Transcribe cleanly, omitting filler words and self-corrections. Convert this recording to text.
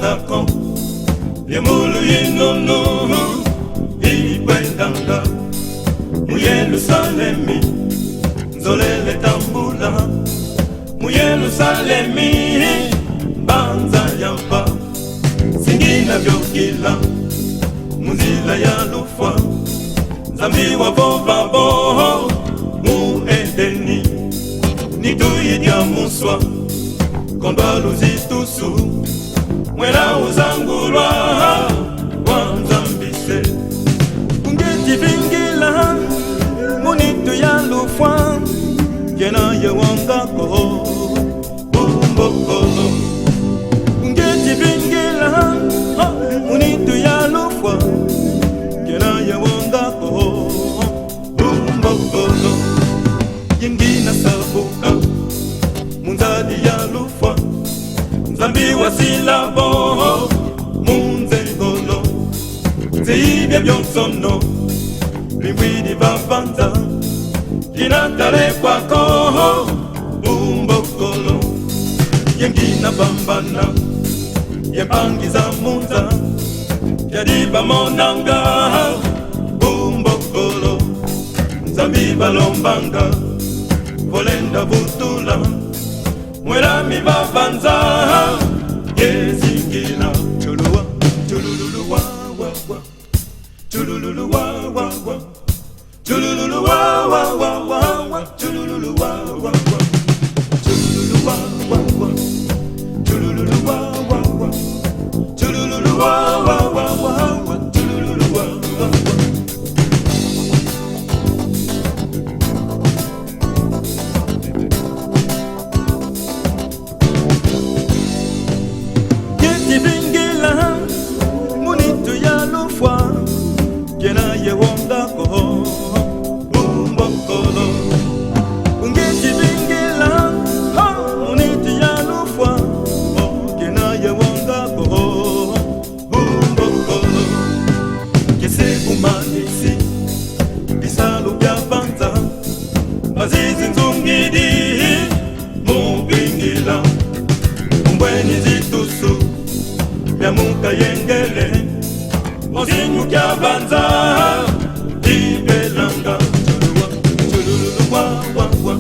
ndako lyemulu yinunu ikwendanga mu Yerusalemi nzolele tambula mu Yerusalemi banza yampa singina vyokila muzila ya lufa Nzambi wa bobabo mu Edeni nituyi dia muswa kondwa luzitusu mwela uzangulwa wa Nzambise ungeti vingila munitu ya lufwa kena ye wangako bumbokolo ungeti vingila munitu ya lufwa kena ye wangako bumbokolo yingina sabuka munzadi ya lufwa Nzambi wa silabo munzengolo zeibya byonsono limbwidi babanza linatare kwako bumbokolo yengina bambana yembangiza munza yadiba monanga bumbokolo Nzambi balombanga volenda butula mwera mi babanza yezingila chuluwa chululu wa wa wa chululu wa wa wa chululu wa wa wa wa chululu wa wa wa chululu wa wa wa chululu wa wa wa chululu wa wa wa chululu wa wa Vingila munitu ya lufwa kena ye wongako bumbokolo ungeti vingila munitu ya lufwa kena ye wongako bumbokolo kese umanisi bisalu bya banza mazizi nzungidi mubingila umbweni zitusu Yamuka yengele Mozinyu kya banza Ibelanga Chululu wa wa wa